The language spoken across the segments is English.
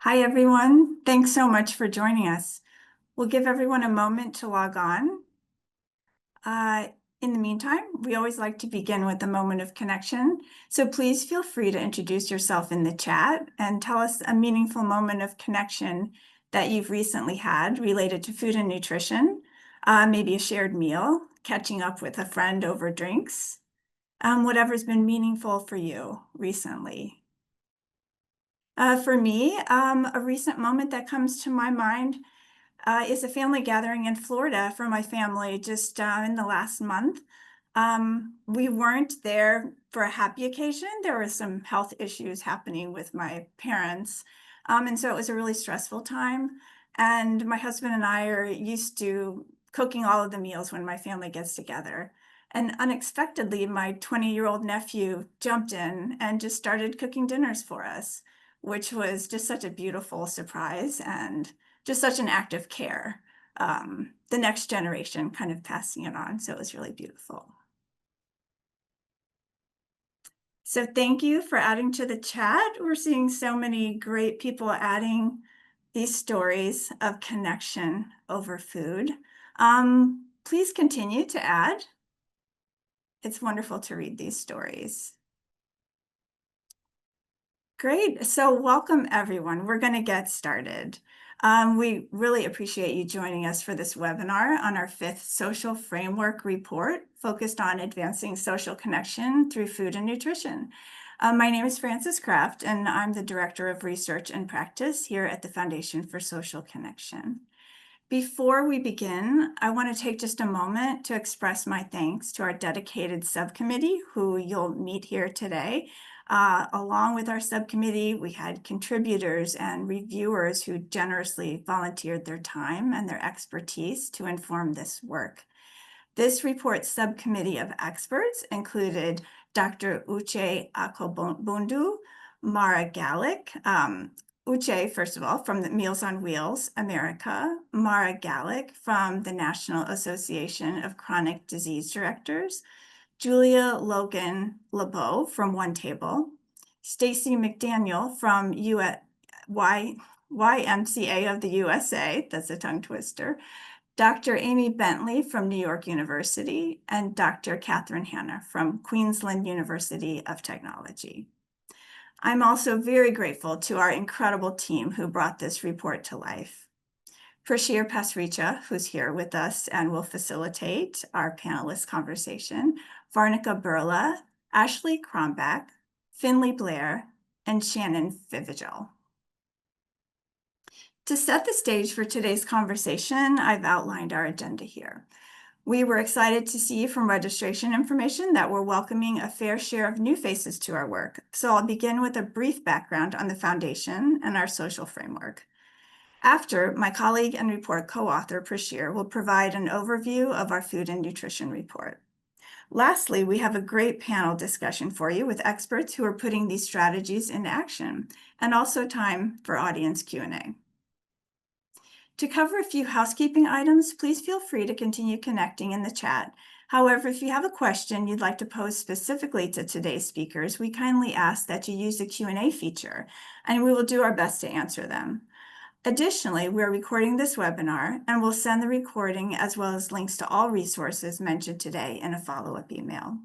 Hi, everyone. Thanks so much for joining us. We'll give everyone a moment to log on. Uh, in the meantime, we always like to begin with a moment of connection. So please feel free to introduce yourself in the chat and tell us a meaningful moment of connection that you've recently had related to food and nutrition, maybe a shared meal, catching up with a friend over drinks, whatever's been meaningful for you recently. For me, a recent moment that comes to my mind is a family gathering in Florida for my family just in the last month. We weren't there for a happy occasion. There were some health issues happening with my parents. And so it was a really stressful time. And my husband and I are used to cooking all of the meals when my family gets together. And unexpectedly, my 20-year-old nephew jumped in and just started cooking dinners for us, which was just such a beautiful surprise and just such an act of care. The next generation kind of passing it on. So it was really beautiful. So thank you for adding to the chat. We're seeing so many great people adding these stories of connection over food. Please continue to add. It's wonderful to read these stories. Great. So welcome, everyone. We're going to get started. We really appreciate you joining us for this webinar on our 5th Social Framework Report focused on advancing social connection through food and nutrition. My name is Frances Kraft, and I'm the Director of Research and Practice here at the Foundation for Social Connection. Before we begin, I want to take just a moment to express my thanks to our dedicated subcommittee, who you'll meet here today. Along with our subcommittee, we had contributors and reviewers who generously volunteered their time and their expertise to inform this work. This report subcommittee of experts included Dr. Uche Akobundu, Mara Gallick, Uche, first of all, from the Meals on Wheels America, Mara Gallick from the National Association of Chronic Disease Directors, Julia Logan LeBeau from One Table, Stacy McDaniel from YMCA of the USA, that's a tongue twister, Dr. Amy Bentley from New York University, and Dr. Catherine Hanna from Queensland University of Technology. I'm also very grateful to our incredible team who brought this report to life. Prashir Pasricha, who's here with us and will facilitate our panelist conversation, Varnika Burla, Ashley Kronbach, Finley Blair, and Shannon Fivigel. To set the stage for today's conversation, I've outlined our agenda here. We were excited to see from registration information that we're welcoming a fair share of new faces to our work. So I'll begin with a brief background on the foundation and our social framework. After, my colleague and report co-author Prashir will provide an overview of our food and nutrition report. Lastly, we have a great panel discussion for you with experts who are putting these strategies into action, and also time for audience Q&A. To cover a few housekeeping items, please feel free to continue connecting in the chat. However, if you have a question you'd like to pose specifically to today's speakers, we kindly ask that you use the Q&A feature, and we will do our best to answer them. Additionally, we're recording this webinar, and we'll send the recording as well as links to all resources mentioned today in a follow-up email.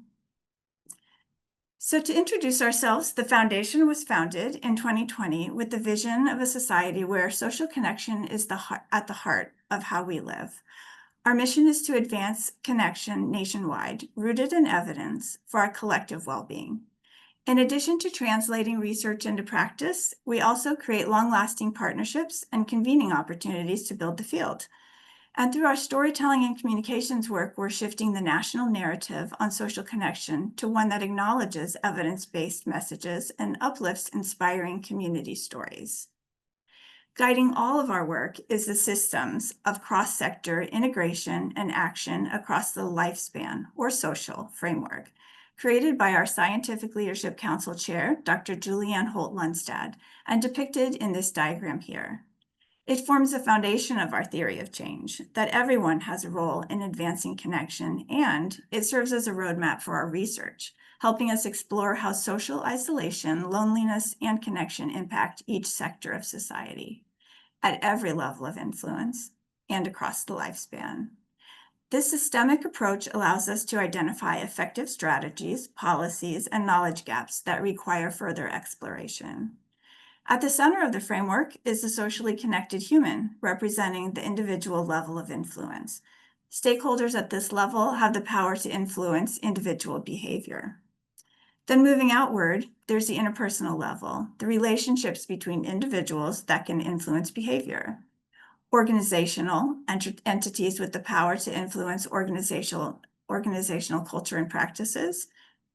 So to introduce ourselves, the Foundation was founded in 2020 with the vision of a society where social connection is at the heart of how we live. Our mission is to advance connection nationwide, rooted in evidence for our collective well-being. In addition to translating research into practice, we also create long-lasting partnerships and convening opportunities to build the field. And through our storytelling and communications work, we're shifting the national narrative on social connection to one that acknowledges evidence-based messages and uplifts inspiring community stories. Guiding all of our work is the systems of cross-sector integration and action across the lifespan or social framework, created by our Scientific Leadership Council Chair, Dr. Julianne Holt-Lundstad, and depicted in this diagram here. It forms the foundation of our theory of change, that everyone has a role in advancing connection, and it serves as a roadmap for our research, helping us explore how social isolation, loneliness, and connection impact each sector of society at every level of influence and across the lifespan. This systemic approach allows us to identify effective strategies, policies, and knowledge gaps that require further exploration. At the center of the framework is the socially connected human, representing the individual level of influence. Stakeholders at this level have the power to influence individual behavior. Then moving outward, there's the interpersonal level, the relationships between individuals that can influence behavior. Organizational entities with the power to influence organizational culture and practices.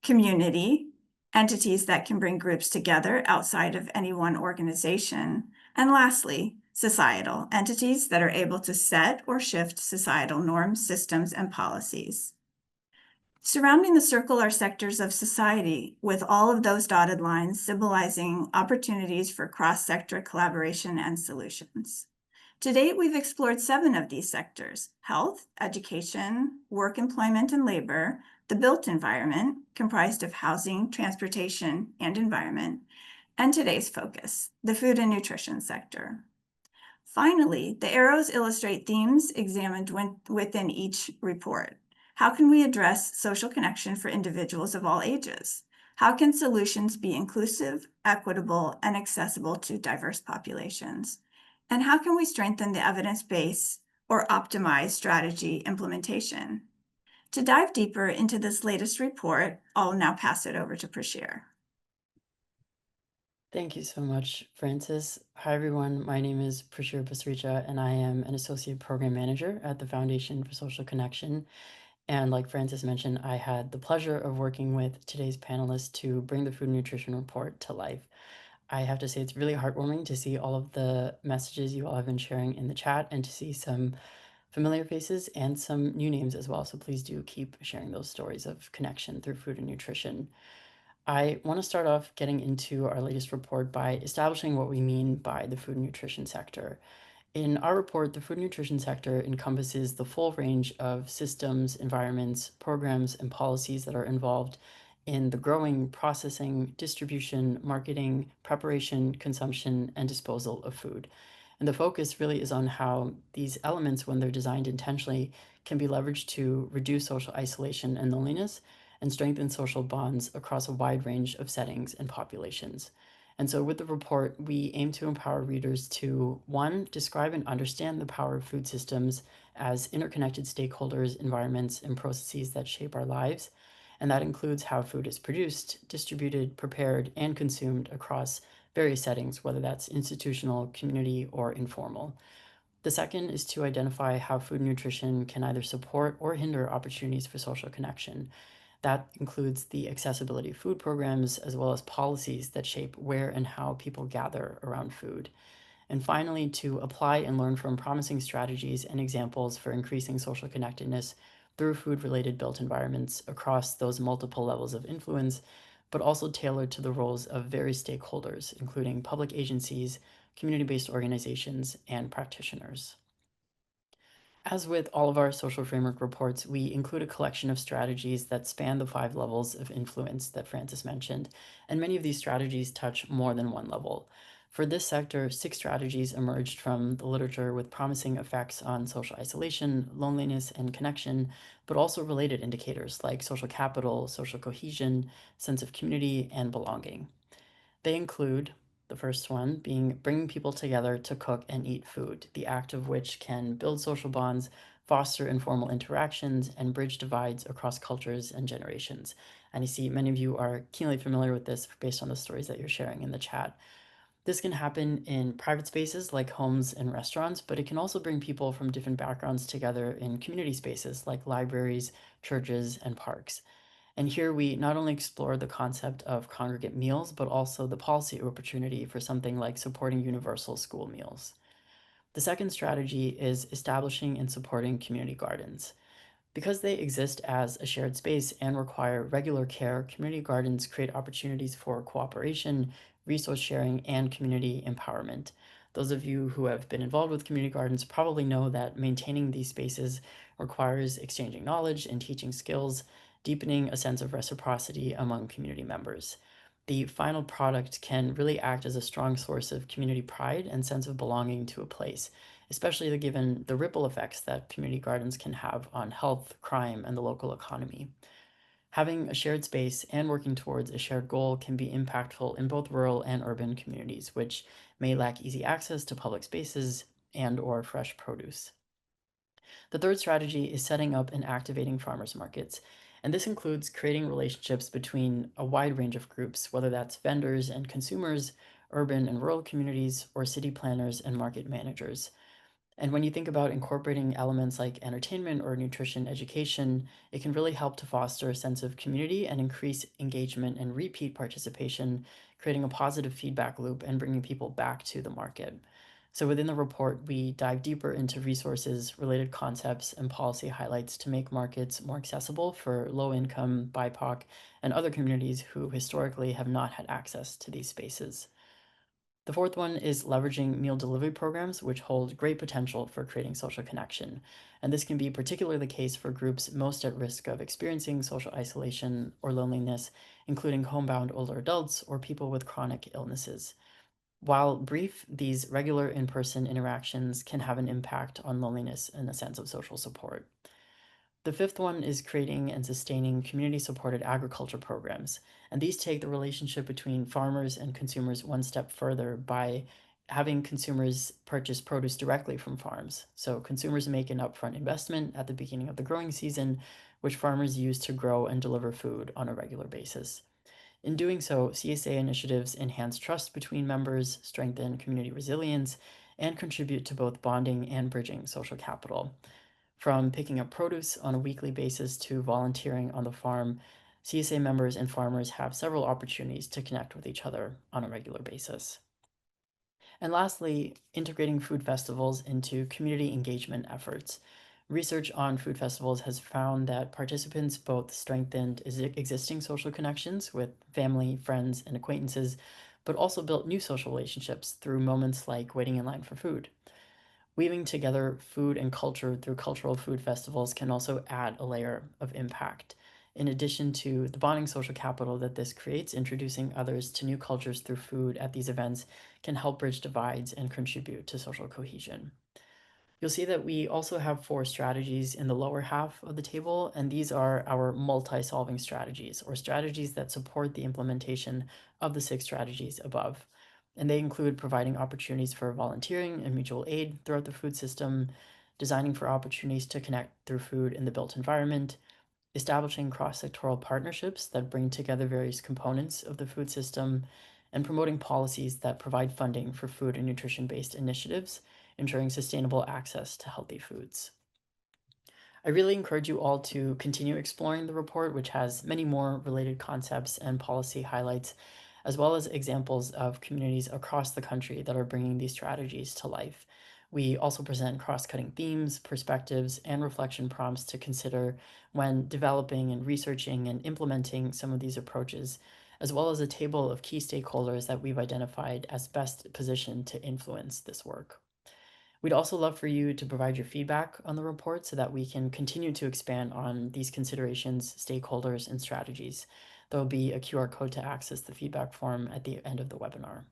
Community, entities that can bring groups together outside of any one organization. And lastly, societal entities that are able to set or shift societal norms, systems, and policies. Surrounding the circle are sectors of society, with all of those dotted lines symbolizing opportunities for cross-sector collaboration and solutions. To date, we've explored 7 of these sectors: health, education, work, employment, and labor, the built environment, comprised of housing, transportation, and environment, and today's focus, the food and nutrition sector. Finally, the arrows illustrate themes examined within each report. How can we address social connection for individuals of all ages? How can solutions be inclusive, equitable, and accessible to diverse populations? And how can we strengthen the evidence base or optimize strategy implementation? To dive deeper into this latest report, I'll now pass it over to Prashir. Thank you so much, Francis. Hi, everyone. My name is Prashir Pasricha, and I am an Associate Program Manager at the Foundation for Social Connection. And like Francis mentioned, I had the pleasure of working with today's panelists to bring the Food and Nutrition Report to life. I have to say it's really heartwarming to see all of the messages you all have been sharing in the chat and to see some familiar faces and some new names as well. So please do keep sharing those stories of connection through food and nutrition. I want to start off getting into our latest report by establishing what we mean by the food and nutrition sector. In our report, the food and nutrition sector encompasses the full range of systems, environments, programs, and policies that are involved in the growing, processing, distribution, marketing, preparation, consumption, and disposal of food. And the focus really is on how these elements, when they're designed intentionally, can be leveraged to reduce social isolation and loneliness and strengthen social bonds across a wide range of settings and populations. And so with the report, we aim to empower readers to, 1, describe and understand the power of food systems as interconnected stakeholders, environments, and processes that shape our lives. And that includes how food is produced, distributed, prepared, and consumed across various settings, whether that's institutional, community, or informal. The second is to identify how food and nutrition can either support or hinder opportunities for social connection. That includes the accessibility of food programs, as well as policies that shape where and how people gather around food. And finally, to apply and learn from promising strategies and examples for increasing social connectedness through food-related built environments across those multiple levels of influence, but also tailored to the roles of various stakeholders, including public agencies, community-based organizations, and practitioners. As with all of our social framework reports, we include a collection of strategies that span the 5 levels of influence that Francis mentioned, and many of these strategies touch more than one level. For this sector, 6 strategies emerged from the literature with promising effects on social isolation, loneliness, and connection, but also related indicators like social capital, social cohesion, sense of community, and belonging. They include the first one being bringing people together to cook and eat food, the act of which can build social bonds, foster informal interactions, and bridge divides across cultures and generations. And I see many of you are keenly familiar with this based on the stories that you're sharing in the chat. This can happen in private spaces like homes and restaurants, but it can also bring people from different backgrounds together in community spaces like libraries, churches, and parks. And here we not only explore the concept of congregate meals, but also the policy opportunity for something like supporting universal school meals. The second strategy is establishing and supporting community gardens. Because they exist as a shared space and require regular care, community gardens create opportunities for cooperation, resource sharing, and community empowerment. Those of you who have been involved with community gardens probably know that maintaining these spaces requires exchanging knowledge and teaching skills, deepening a sense of reciprocity among community members. The final product can really act as a strong source of community pride and sense of belonging to a place, especially given the ripple effects that community gardens can have on health, crime, and the local economy. Having a shared space and working towards a shared goal can be impactful in both rural and urban communities, which may lack easy access to public spaces and or fresh produce. The third strategy is setting up and activating farmers markets. And this includes creating relationships between a wide range of groups, whether that's vendors and consumers, urban and rural communities, or city planners and market managers. And when you think about incorporating elements like entertainment or nutrition education, it can really help to foster a sense of community and increase engagement and repeat participation, creating a positive feedback loop and bringing people back to the market. So within the report, we dive deeper into resources, related concepts, and policy highlights to make markets more accessible for low-income, BIPOC, and other communities who historically have not had access to these spaces. The fourth one is leveraging meal delivery programs, which hold great potential for creating social connection. And this can be particularly the case for groups most at risk of experiencing social isolation or loneliness, including homebound older adults or people with chronic illnesses. While brief, these regular in person interactions can have an impact on loneliness and a sense of social support. The fifth one is creating and sustaining community-supported agriculture programs. And these take the relationship between farmers and consumers one step further by having consumers purchase produce directly from farms. So consumers make an upfront investment at the beginning of the growing season, which farmers use to grow and deliver food on a regular basis. In doing so, CSA initiatives enhance trust between members, strengthen community resilience, and contribute to both bonding and bridging social capital. From picking up produce on a weekly basis to volunteering on the farm, CSA members and farmers have several opportunities to connect with each other on a regular basis. And lastly, integrating food festivals into community engagement efforts. Research on food festivals has found that participants both strengthened existing social connections with family, friends, and acquaintances, but also built new social relationships through moments like waiting in line for food. Weaving together food and culture through cultural food festivals can also add a layer of impact. In addition to the bonding social capital that this creates, introducing others to new cultures through food at these events can help bridge divides and contribute to social cohesion. You'll see that we also have 4 strategies in the lower half of the table, and these are our multi-solving strategies, or strategies that support the implementation of the 6 strategies above. And they include providing opportunities for volunteering and mutual aid throughout the food system, designing for opportunities to connect through food in the built environment, establishing cross-sectoral partnerships that bring together various components of the food system, and promoting policies that provide funding for food and nutrition-based initiatives, ensuring sustainable access to healthy foods. I really encourage you all to continue exploring the report, which has many more related concepts and policy highlights, as well as examples of communities across the country that are bringing these strategies to life. We also present cross-cutting themes, perspectives, and reflection prompts to consider when developing and researching and implementing some of these approaches, as well as a table of key stakeholders that we've identified as best positioned to influence this work. We'd also love for you to provide your feedback on the report so that we can continue to expand on these considerations, stakeholders, and strategies. There will be a QR code to access the feedback form at the end of the webinar.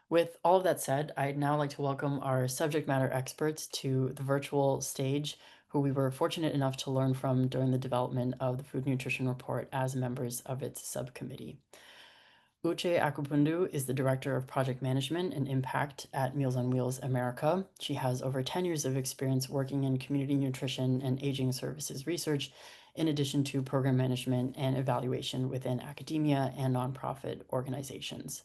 With all of that said, I'd now like to welcome our subject matter experts to the virtual stage, who we were fortunate enough to learn from during the development of the Food Nutrition Report as members of its subcommittee. Uche Akupundu is the Director of Project Management and Impact at Meals on Wheels America. She has over 10 years of experience working in community nutrition and aging services research, in addition to program management and evaluation within academia and nonprofit organizations.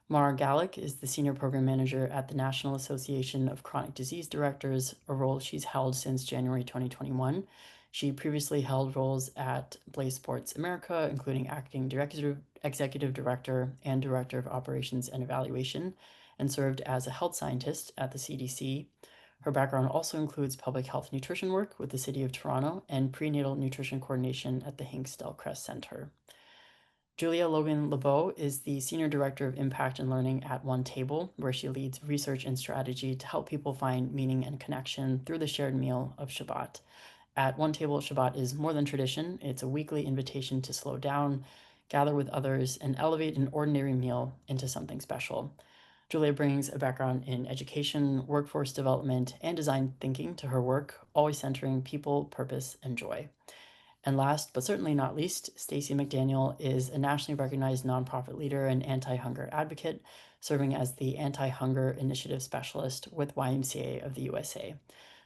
Mara Gallick is the Senior Program Manager at the National Association of Chronic Disease Directors, a role she's held since January 2021. She previously held roles at Blaze Sports America, including Acting Executive Director and Director of Operations and Evaluation, and served as a health scientist at the CDC. Her background also includes public health nutrition work with the City of Toronto and prenatal nutrition coordination at the Hinksdale Crest Center. Julia Logan LeBeau is the Senior Director of Impact and Learning at One Table, where she leads research and strategy to help people find meaning and connection through the shared meal of Shabbat. At One Table, Shabbat is more than tradition. It's a weekly invitation to slow down, gather with others, and elevate an ordinary meal into something special. Julia brings a background in education, workforce development, and design thinking to her work, always centering people, purpose, and joy. And last but certainly not least, Stacey McDaniel is a nationally recognized nonprofit leader and anti-hunger advocate, serving as the Anti-Hunger Initiative Specialist with YMCA of the USA.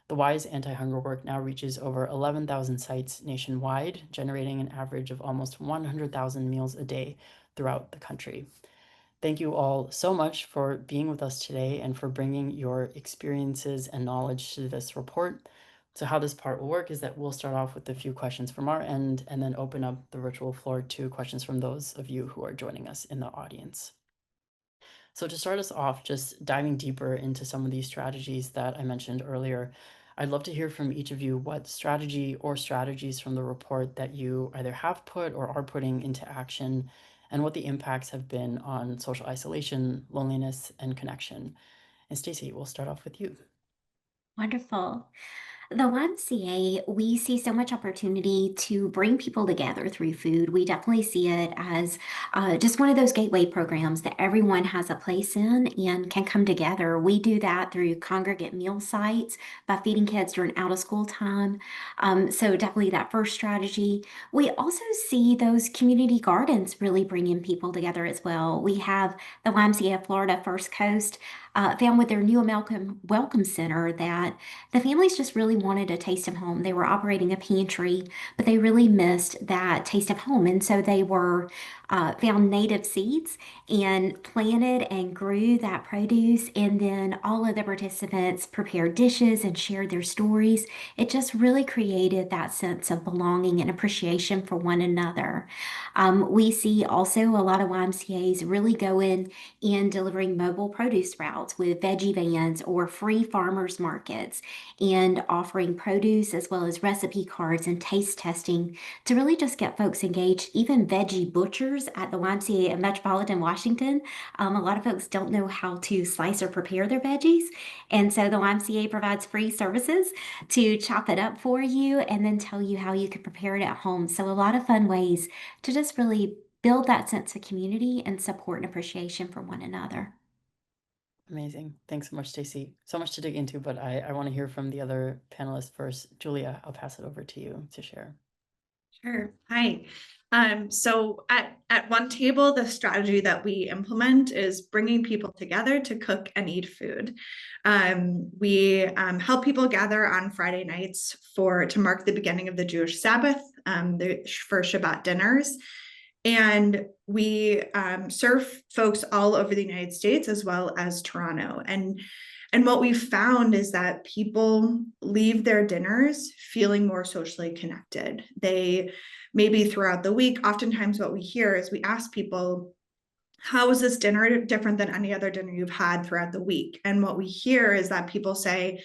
The Y's anti-hunger work now reaches over 11,000 sites nationwide, generating an average of almost 100,000 meals a day throughout the country. Thank you all so much for being with us today and for bringing your experiences and knowledge to this report. So how this part will work is that we'll start off with a few questions from our end and then open up the virtual floor to questions from those of you who are joining us in the audience. So to start us off, just diving deeper into some of these strategies that I mentioned earlier, I'd love to hear from each of you what strategy or strategies from the report that you either have put or are putting into action, and what the impacts have been on social isolation, loneliness, and connection. And Stacey, we'll start off with you. Wonderful. The YMCA, we see so much opportunity to bring people together through food. We definitely see it as just one of those gateway programs that everyone has a place in and can come together. We do that through congregate meal sites by feeding kids during out of school time. So definitely that first strategy. We also see those community gardens really bringing people together as well. We have the YMCA of Florida First Coast found with their new Welcome Center that the families just really wanted a taste of home. They were operating a pantry, but they really missed that taste of home. And so they were found native seeds and planted and grew that produce. And then all of the participants prepared dishes and shared their stories. It just really created that sense of belonging and appreciation for one another. We see also a lot of YMCAs really go in and delivering mobile produce routes with veggie vans or free farmers markets and offering produce as well as recipe cards and taste testing to really just get folks engaged. Even veggie butchers at the YMCA in Metropolitan Washington, a lot of folks don't know how to slice or prepare their veggies. And so the YMCA provides free services to chop it up for you and then tell you how you can prepare it at home. So a lot of fun ways to just really build that sense of community and support and appreciation for one another. Amazing. Thanks so much, Stacey. So much to dig into, but I want to hear from the other panelists first. Julia, I'll pass it over to you to share. Sure. Hi. So at One Table, the strategy that we implement is bringing people together to cook and eat food. We help people gather on Friday nights to mark the beginning of the Jewish Sabbath, for Shabbat dinners. And we serve folks all over the United States as well as Toronto. And what we've found is that people leave their dinners feeling more socially connected. They maybe throughout the week, oftentimes what we hear is we ask people, how is this dinner different than any other dinner you've had throughout the week? And what we hear is that people say,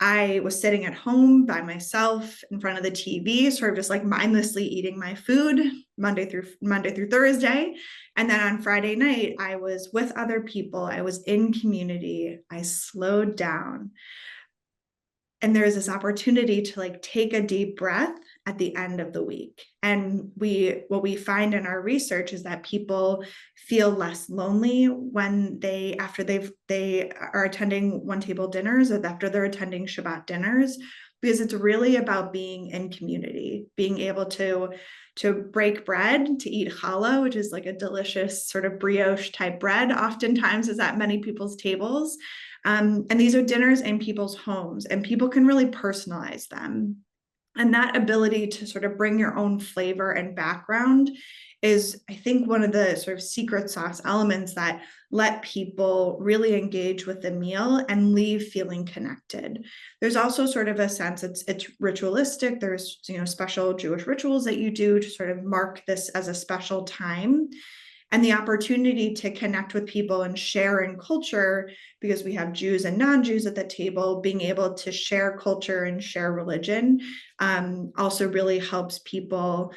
I was sitting at home by myself in front of the TV, sort of just like mindlessly eating my food Monday through Thursday. And then on Friday night, I was with other people. I was in community. I slowed down. And there's this opportunity to like take a deep breath at the end of the week. And what we find in our research is that people feel less lonely when they are attending One Table dinners or after they're attending Shabbat dinners, because it's really about being in community, being able to break bread, to eat challah, which is like a delicious sort of brioche type bread, oftentimes is at many people's tables. And these are dinners in people's homes, and people can really personalize them. And that ability to sort of bring your own flavor and background is, I think, one of the sort of secret sauce elements that let people really engage with the meal and leave feeling connected. There's also sort of a sense it's ritualistic. There's, special Jewish rituals that you do to sort of mark this as a special time. and the opportunity to connect with people and share in culture, because we have Jews and non-Jews at the table, being able to share culture and share religion also really helps people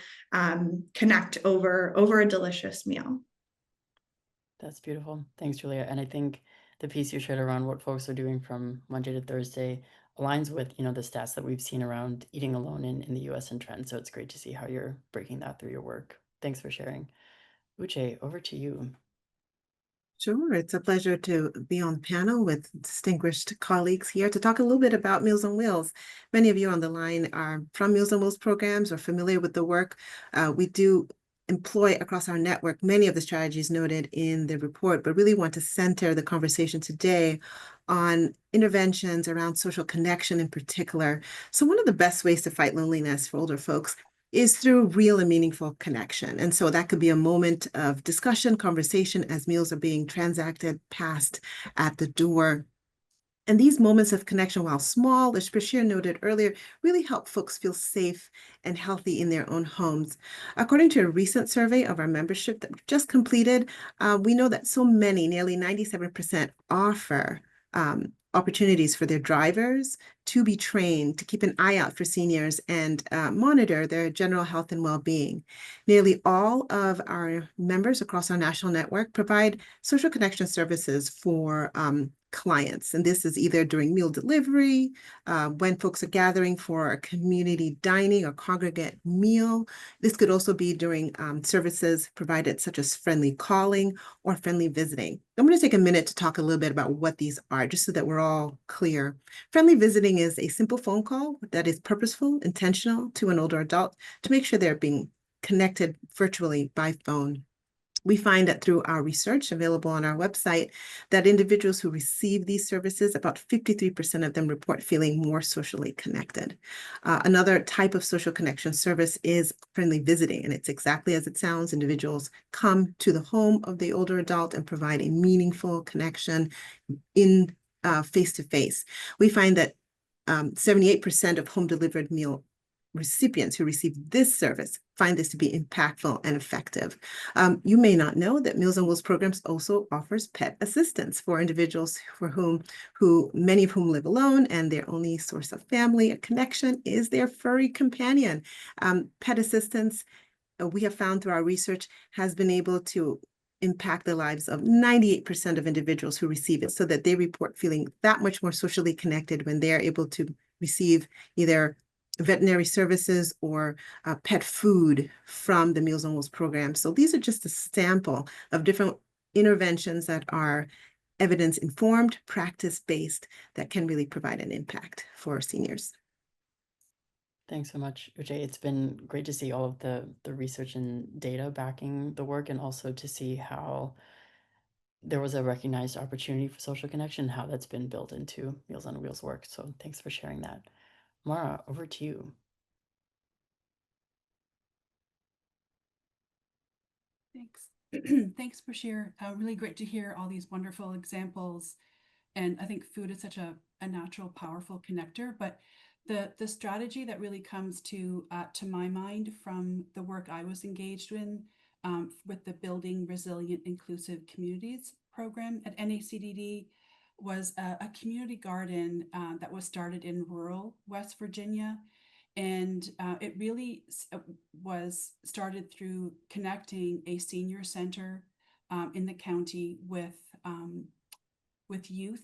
connect over a delicious meal. That's beautiful. Thanks, Julia. And I think the piece you shared around what folks are doing from Monday to Thursday aligns with, the stats that we've seen around eating alone in the US and trend. So it's great to see how you're breaking that through your work. Thanks for sharing. Uche, over to you. Sure, it's a pleasure to be on the panel with distinguished colleagues here to talk a little bit about Meals on Wheels. Many of you on the line are from Meals on Wheels programs or familiar with the work. We do employ across our network many of the strategies noted in the report, but really want to center the conversation today on interventions around social connection in particular. So one of the best ways to fight loneliness for older folks is through real and meaningful connection. And so that could be a moment of discussion, conversation as meals are being transacted, passed at the door. And these moments of connection, while small, as Prashir noted earlier, really help folks feel safe and healthy in their own homes. According to a recent survey of our membership that we just completed, we know that so many, nearly 97%, offer opportunities for their drivers to be trained to keep an eye out for seniors and monitor their general health and well-being. Nearly all of our members across our national network provide social connection services for clients. And this is either during meal delivery, when folks are gathering for a community dining or congregate meal. This could also be during services provided such as friendly calling or friendly visiting. I'm going to take a minute to talk a little bit about what these are, just so that we're all clear. Friendly visiting is a simple phone call that is purposeful, intentional to an older adult to make sure they're being connected virtually by phone. We find that through our research available on our website, that individuals who receive these services, about 53% of them report feeling more socially connected. Another type of social connection service is friendly visiting, and it's exactly as it sounds. Individuals come to the home of the older adult and provide a meaningful connection in face-to-face. We find that 78% of home-delivered meal recipients who receive this service find this to be impactful and effective. You may not know that Meals on Wheels programs also offers pet assistance for individuals who many of whom live alone, and their only source of family and connection is their furry companion. Pet assistance, we have found through our research, has been able to impact the lives of 98% of individuals who receive it, so that they report feeling that much more socially connected when they're able to receive either veterinary services or pet food from the Meals on Wheels program. So these are just a sample of different interventions that are evidence-informed, practice-based, that can really provide an impact for seniors. Thanks so much, Uche. It's been great to see all of the research and data backing the work, and also to see how there was a recognized opportunity for social connection, how that's been built into Meals on Wheels work. So thanks for sharing that. Mara, over to you. Thanks. Thanks, Bashir. Really great to hear all these wonderful examples. And I think food is such a natural, powerful connector. But the strategy that really comes to my mind from the work I was engaged in with the Building Resilient Inclusive Communities program at NACDD was a community garden that was started in rural West Virginia. And it really was started through connecting a senior center in the county with youth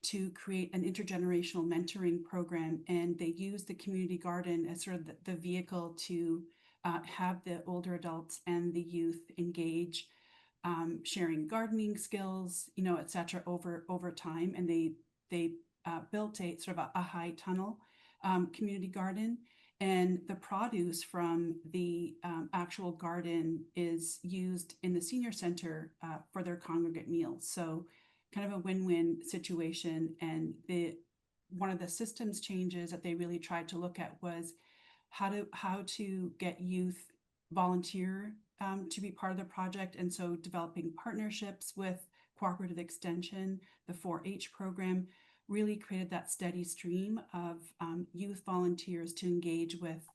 to create an intergenerational mentoring program. And they used the community garden as sort of the vehicle to have the older adults and the youth engage, sharing gardening skills, et cetera, over time. And they built a sort of a high tunnel community garden, and the produce from the actual garden is used in the senior center for their congregate meals. So kind of a win-win situation. And one of the systems changes that they really tried to look at was how to get youth volunteer to be part of the project. And so developing partnerships with Cooperative Extension, the 4-H program, really created that steady stream of youth volunteers to engage with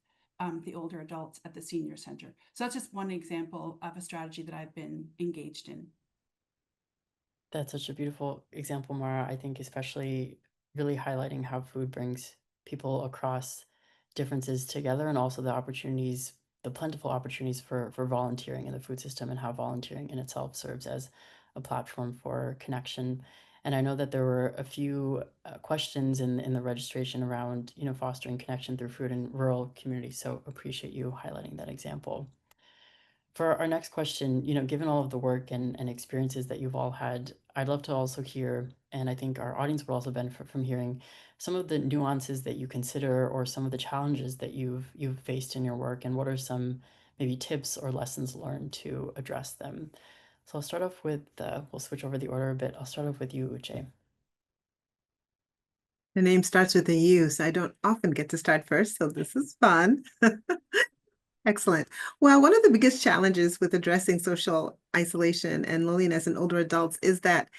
the older adults at the senior center. So that's just one example of a strategy that I've been engaged in. That's such a beautiful example, Mara. I think especially really highlighting how food brings people across differences together, and also the opportunities, the plentiful opportunities for volunteering in the food system, and how volunteering in itself serves as a platform for connection. And I know that there were a few questions in the registration around, fostering connection through food in rural communities. So appreciate you highlighting that example. For our next question, given all of the work and experiences that you've all had, I'd love to also hear, and I think our audience would also benefit from hearing some of the nuances that you consider, or some of the challenges that you've faced in your work, and what are some maybe tips or lessons learned to address them. So I'll start off with, we'll switch over the order a bit. I'll start off with you, Uche. The name starts with a U, so I don't often get to start first, so this is fun. Excellent. Well, one of the biggest challenges with addressing social isolation and loneliness in older adults is that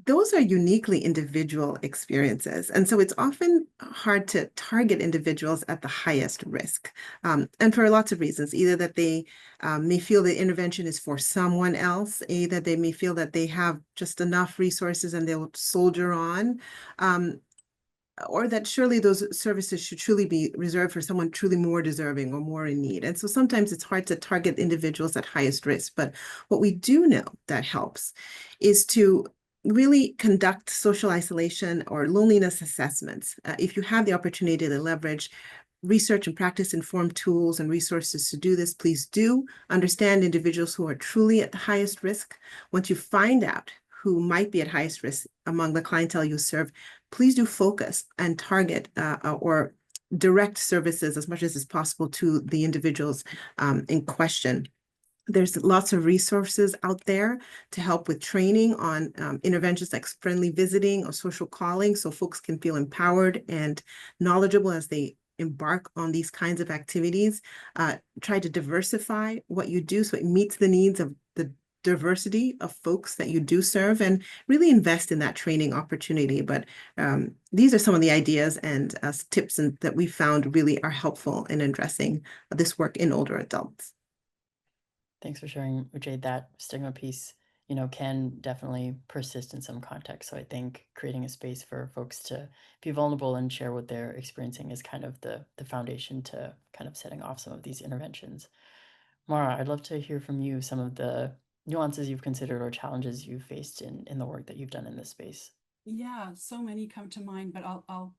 those are uniquely individual experiences. And so it's often hard to target individuals at the highest risk. And for lots of reasons, either that they may feel the intervention is for someone else, either they may feel that they have just enough resources and they'll soldier on. Or that surely those services should truly be reserved for someone truly more deserving or more in need. And so sometimes it's hard to target individuals at highest risk. But what we do know that helps is to really conduct social isolation or loneliness assessments. If you have the opportunity to leverage research and practice informed tools and resources to do this, please do understand individuals who are truly at the highest risk. Once you find out who might be at highest risk among the clientele you serve, please do focus and target or direct services as much as is possible to the individuals in question. There's lots of resources out there to help with training on interventions like friendly visiting or social calling, so folks can feel empowered and knowledgeable as they embark on these kinds of activities. Try to diversify what you do so it meets the needs of the diversity of folks that you do serve, and really invest in that training opportunity. But these are some of the ideas and tips that we found really are helpful in addressing this work in older adults. Thanks for sharing, Uche. That stigma piece, can definitely persist in some context. So I think creating a space for folks to be vulnerable and share what they're experiencing is kind of the foundation to kind of setting off some of these interventions. Mara, I'd love to hear from you some of the nuances you've considered or challenges you've faced in the work that you've done in this space. Yeah, so many come to mind, but I'll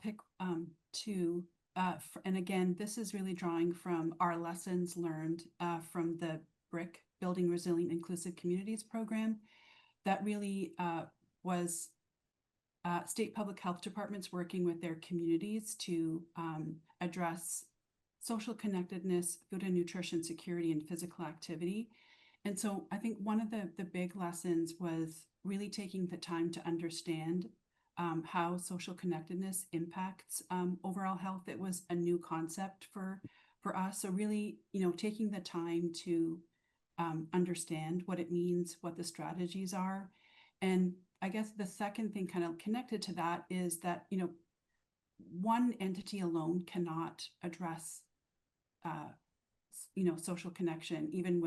pick two. And again, this is really drawing from our lessons learned from the BRIC, Building Resilient Inclusive Communities program. That really was state public health departments working with their communities to address social connectedness, food and nutrition security, and physical activity. And so I think one of the big lessons was really taking the time to understand how social connectedness impacts overall health. It was a new concept for us. So really, taking the time to understand what it means, what the strategies are. And I guess the second thing kind of connected to that is that, one entity alone cannot address social connection, even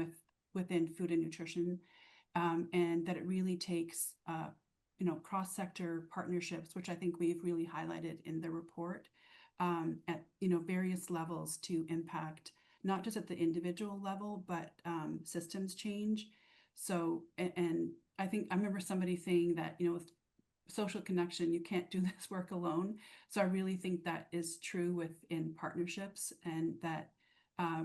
within food and nutrition, and that it really takes cross-sector partnerships, which I think we've really highlighted in the report, at various levels to impact not just at the individual level, but systems change. So, and I think I remember somebody saying that with social connection, you can't do this work alone. So I really think that is true within partnerships, and that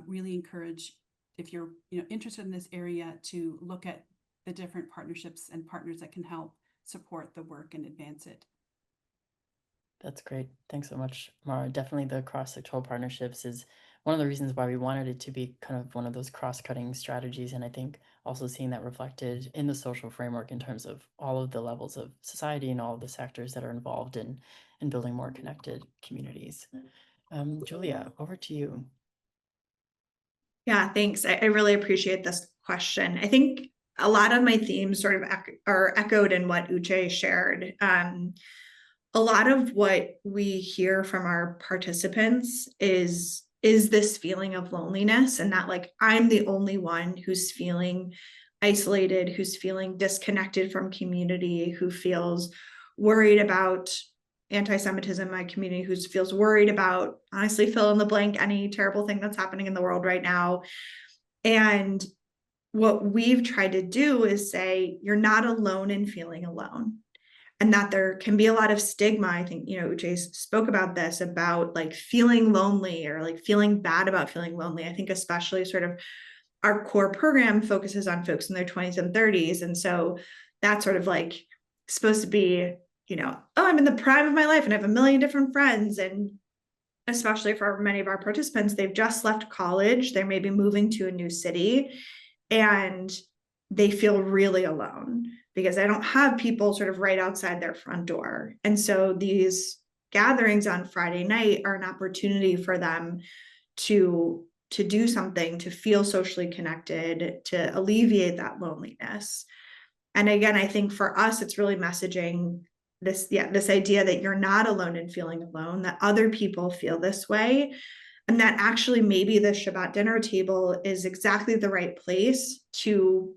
really encourage, if you're interested in this area, to look at the different partnerships and partners that can help support the work and advance it. That's great. Thanks so much, Mara. Definitely the cross-sectoral partnerships is one of the reasons why we wanted it to be kind of one of those cross-cutting strategies. And I think also seeing that reflected in the social framework in terms of all of the levels of society and all of the sectors that are involved in building more connected communities. Julia, over to you. Yeah, thanks. I really appreciate this question. I think a lot of my themes sort of are echoed in what Uche shared. a lot of what we hear from our participants is this feeling of loneliness, and that like I'm the only one who's feeling isolated, who's feeling disconnected from community, who feels worried about anti-Semitism in my community, who feels worried about, honestly, fill in the blank, any terrible thing that's happening in the world right now. And what we've tried to do is say, you're not alone in feeling alone. And that there can be a lot of stigma. I think, Jay spoke about this, about like feeling lonely or like feeling bad about feeling lonely. I think especially sort of our core program focuses on folks in their 20s and 30s. And so that's sort of like supposed to be, oh, I'm in the prime of my life and I have a million different friends. And especially for many of our participants, they've just left college. They may be moving to a new city and they feel really alone because they don't have people sort of right outside their front door. And so these gatherings on Friday night are an opportunity for them to do something, to feel socially connected, to alleviate that loneliness. And again, I think for us, it's really messaging this idea that you're not alone in feeling alone, that other people feel this way, and that actually maybe the Shabbat dinner table is exactly the right place to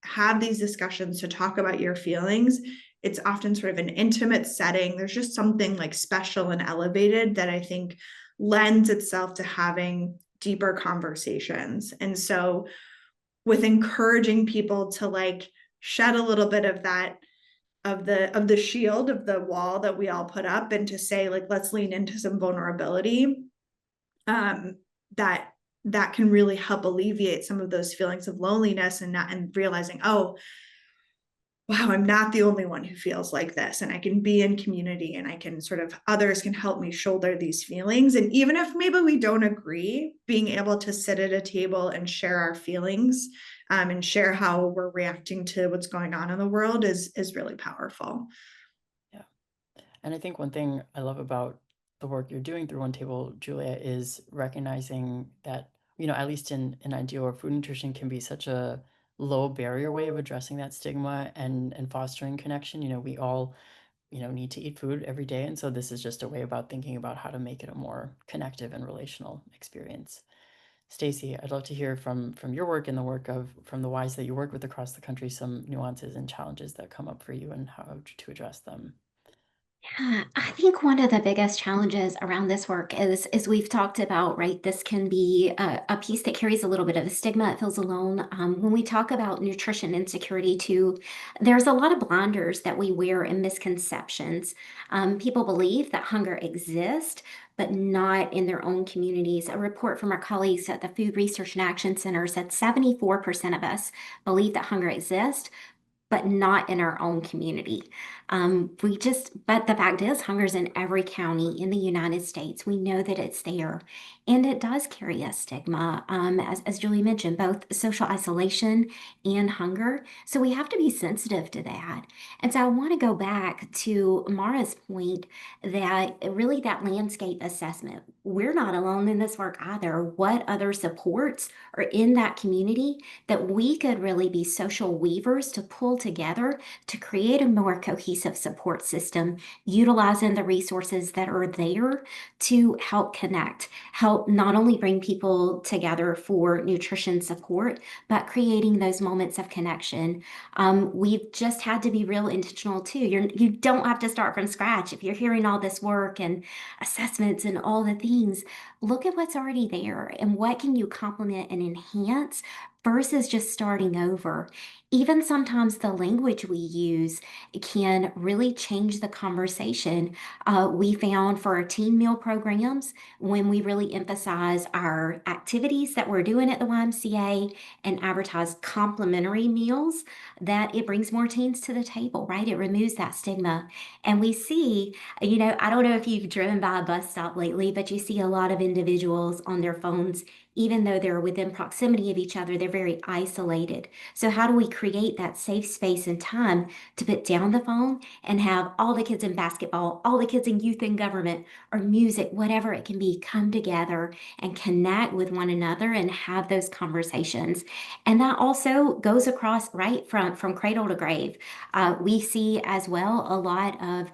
have these discussions, to talk about your feelings. It's often sort of an intimate setting. There's just something like special and elevated that I think lends itself to having deeper conversations. And so with encouraging people to like shed a little bit of that, of the shield, of the wall that we all put up, and to say like, let's lean into some vulnerability, that can really help alleviate some of those feelings of loneliness, and realizing, oh, wow, I'm not the only one who feels like this, and I can be in community, and I can sort of, others can help me shoulder these feelings. And even if maybe we don't agree, being able to sit at a table and share our feelings, and share how we're reacting to what's going on in the world is really powerful. Yeah. And I think one thing I love about the work you're doing through One Table, Julia, is recognizing that, at least in an ideal where food nutrition can be such a low barrier way of addressing that stigma and fostering connection. We all, need to eat food every day. And so this is just a way about thinking about how to make it a more connective and relational experience. Stacy, I'd love to hear from your work and the work from the Ys that you work with across the country, some nuances and challenges that come up for you and how to address them. Yeah, I think one of the biggest challenges around this work is we've talked about, right? This can be a piece that carries a little bit of a stigma. It feels alone. When we talk about nutrition insecurity too, there's a lot of blinders that we wear and misconceptions. People believe that hunger exists, but not in their own communities. A report from our colleagues at the Food Research and Action Center said 74% of us believe that hunger exists, but not in our own community. But the fact is, hunger is in every county in the United States. We know that it's there, and it does carry a stigma, as Julie mentioned, both social isolation and hunger. So we have to be sensitive to that. And so I want to go back to Mara's point that really that landscape assessment, we're not alone in this work either. What other supports are in that community that we could really be social weavers to pull together to create a more cohesive support system, utilizing the resources that are there to help connect, help not only bring people together for nutrition support, but creating those moments of connection. We've just had to be real intentional too. You don't have to start from scratch. If you're hearing all this work and assessments and all the things, look at what's already there and what can you complement and enhance versus just starting over. Even sometimes the language we use can really change the conversation. We found for our teen meal programs, when we really emphasize our activities that we're doing at the YMCA and advertise complimentary meals, that it brings more teens to the table, right? It removes that stigma. And we see, I don't know if you've driven by a bus stop lately, but you see a lot of individuals on their phones even though they're within proximity of each other, they're very isolated. So how do we create that safe space and time to put down the phone and have all the kids in basketball, all the kids in youth and government or music, whatever it can be, come together and connect with one another and have those conversations? And that also goes across right from cradle to grave. We see as well a lot of,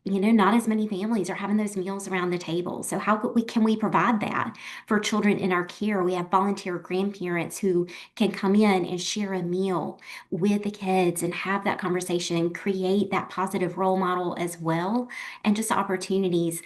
not as many families are having those meals around the table. So how can we provide that for children in our care? We have volunteer grandparents who can come in and share a meal with the kids and have that conversation and create that positive role model as well, and just opportunities.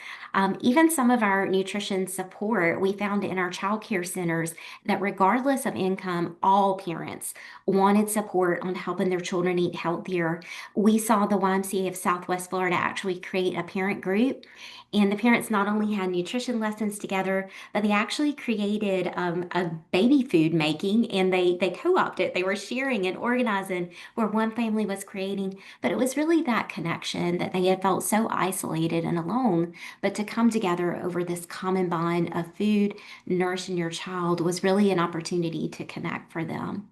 Even some of our nutrition support, we found in our child care centers that regardless of income, all parents wanted support on helping their children eat healthier. We saw the YMCA of Southwest Florida actually create a parent group, and the parents not only had nutrition lessons together, but they actually created a baby food making, and they co-opted. They were sharing and organizing where one family was creating, but it was really that connection that they had felt so isolated and alone, but to come together over this common bond of food, nourishing your child was really an opportunity to connect for them.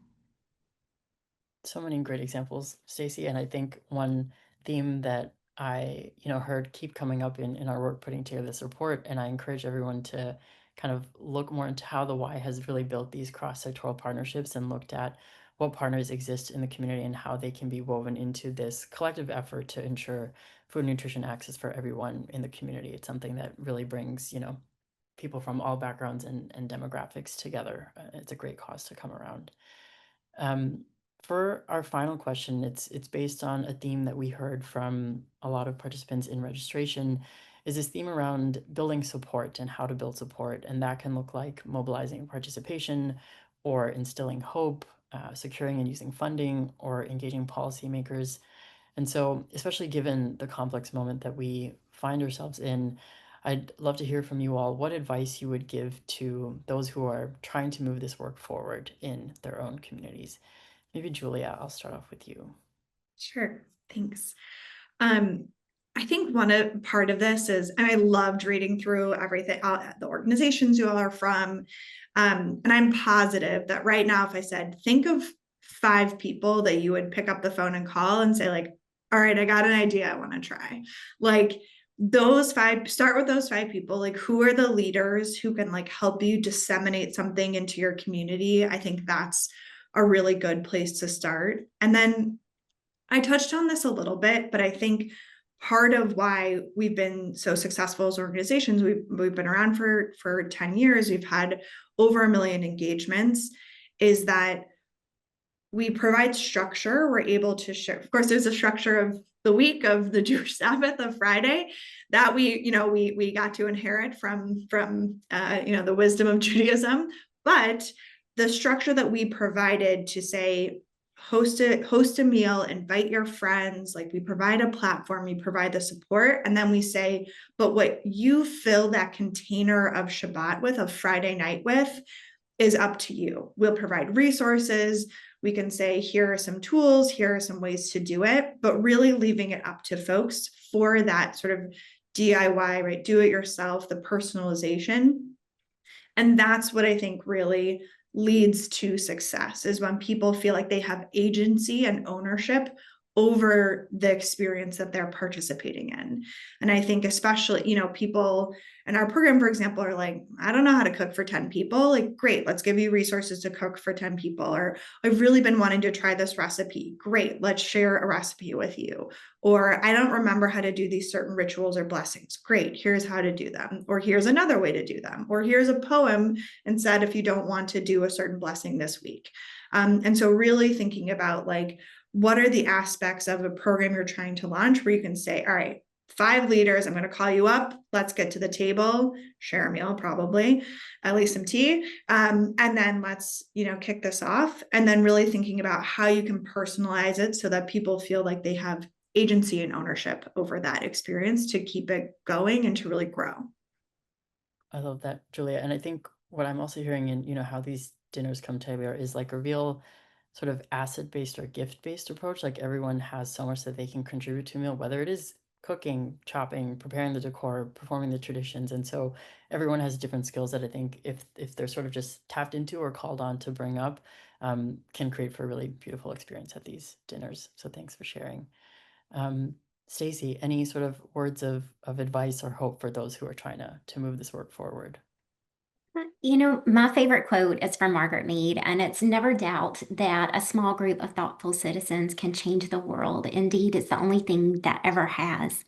So many great examples, Stacey, and I think one theme that I heard keep coming up in our work putting together this report, and I encourage everyone to kind of look more into how the Y has really built these cross-sectoral partnerships and looked at what partners exist in the community and how they can be woven into this collective effort to ensure food and nutrition access for everyone in the community. It's something that really brings people from all backgrounds and demographics together. It's a great cause to come around. For our final question, it's based on a theme that we heard from a lot of participants in registration, is this theme around building support and how to build support. And that can look like mobilizing participation or instilling hope, securing and using funding, or engaging policymakers. And so, especially given the complex moment that we find ourselves in, I'd love to hear from you all what advice you would give to those who are trying to move this work forward in their own communities. Maybe Julia, I'll start off with you. Sure, thanks. I think part of this is, and I loved reading through everything, the organizations you all are from, and I'm positive that right now, if I said, think of 5 people that you would pick up the phone and call and say like, all right, I got an idea I want to try. Like those 5, start with those 5 people, like who are the leaders who can like help you disseminate something into your community? I think that's a really good place to start. And then I touched on this a little bit, but I think part of why we've been so successful as organizations, we've been around for 10 years, we've had over 1 million engagements, is that we provide structure. We're able to share. Of course, there's a structure of the week of the Jewish Sabbath of Friday that we got to inherit from the wisdom of Judaism, but the structure that we provided to say, host a meal, invite your friends, like we provide a platform, we provide the support, and then we say, but what you fill that container of Shabbat with, of Friday night with, is up to you. We'll provide resources. We can say, here are some tools, here are some ways to do it, but really leaving it up to folks for that sort of DIY, right? Do it yourself, the personalization. And that's what I think really leads to success, is when people feel like they have agency and ownership over the experience that they're participating in. And I think especially, people in our program, for example, are like, I don't know how to cook for 10 people. Like, great, let's give you resources to cook for 10 people. Or I've really been wanting to try this recipe. Great, let's share a recipe with you. Or I don't remember how to do these certain rituals or blessings. Great, here's how to do them. Or here's another way to do them. Or here's a poem instead if you don't want to do a certain blessing this week. And so really thinking about like, what are the aspects of a program you're trying to launch where you can say, all right, 5 leaders, I'm going to call you up. Let's get to the table, share a meal, probably, at least some tea. And then let's, kick this off. And then really thinking about how you can personalize it so that people feel like they have agency and ownership over that experience to keep it going and to really grow. I love that, Julia. And I think what I'm also hearing in, how these dinners come together is like a real sort of asset-based or gift-based approach. Like everyone has so much that they can contribute to a meal, whether it is cooking, chopping, preparing the decor, performing the traditions. And so everyone has different skills that I think if they're sort of just tapped into or called on to bring up, can create for a really beautiful experience at these dinners. So thanks for sharing. Stacey, any sort of words of advice or hope for those who are trying to move this work forward? You know, my favorite quote is from Margaret Mead, and it's never doubt that a small group of thoughtful citizens can change the world. Indeed, it's the only thing that ever has.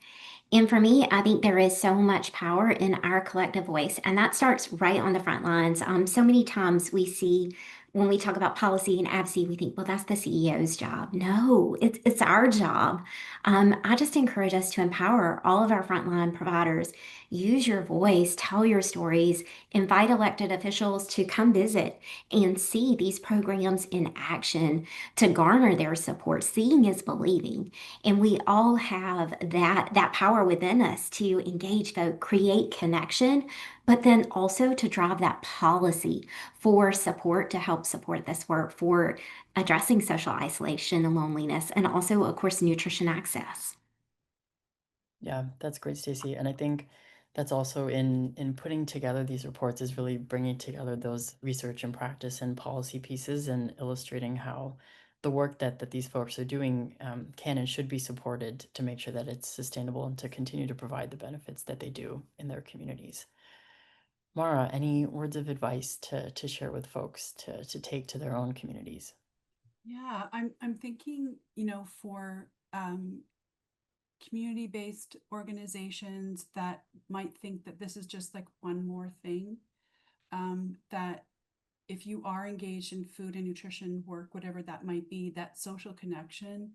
And for me, I think there is so much power in our collective voice, and that starts right on the front lines. So many times we see when we talk about policy and advocacy, we think, well, that's the CEO's job. No, it's our job. I just encourage us to empower all of our frontline providers. Use your voice, tell your stories, invite elected officials to come visit and see these programs in action to garner their support. Seeing is believing. And we all have that power within us to engage folk, create connection, but then also to drive that policy for support to help support this work for addressing social isolation and loneliness, and also, of course, nutrition access. Yeah, that's great, Stacey. And I think that's also in putting together these reports is really bringing together those research and practice and policy pieces and illustrating how the work that these folks are doing can and should be supported to make sure that it's sustainable and to continue to provide the benefits that they do in their communities. Mara, any words of advice to share with folks to take to their own communities? Yeah, I'm thinking, for community-based organizations that might think that this is just like one more thing, that if you are engaged in food and nutrition work, whatever that might be, that social connection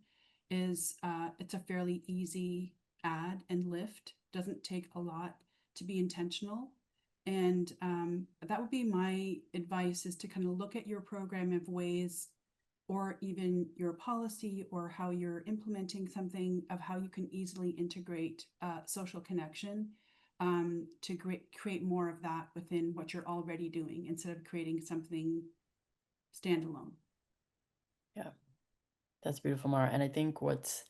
is it's a fairly easy add and lift. Doesn't take a lot to be intentional. And that would be my advice, is to kind of look at your program of ways, or even your policy or how you're implementing something, of how you can easily integrate social connection to create more of that within what you're already doing, instead of creating something standalone. Yeah, that's beautiful, Mara. And I think what's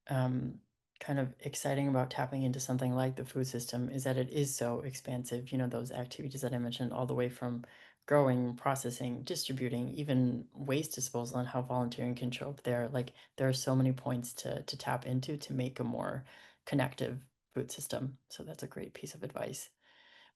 kind of exciting about tapping into something like the food system is that it is so expansive. Those activities that I mentioned, all the way from growing, processing, distributing, even waste disposal, and how volunteering can show up there. Like, there are so many points to tap into to make a more connective food system. So that's a great piece of advice.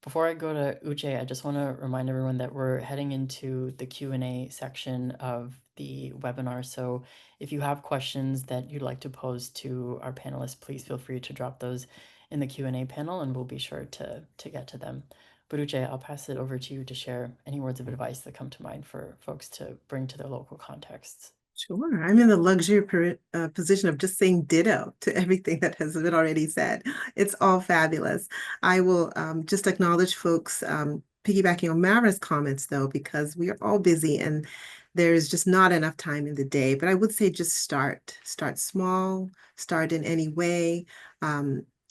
Before I go to Uche, I just want to remind everyone that we're heading into the Q&A section of the webinar. So if you have questions that you'd like to pose to our panelists, please feel free to drop those in the Q&A panel, and we'll be sure to get to them. But Uche, I'll pass it over to you to share any words of advice that come to mind for folks to bring to their local contexts. Sure. I'm in the luxury position of just saying ditto to everything that has been already said. It's all fabulous. I will just acknowledge folks piggybacking on Mara's comments, though, because we are all busy and there's just not enough time in the day. But I would say just start small, start in any way.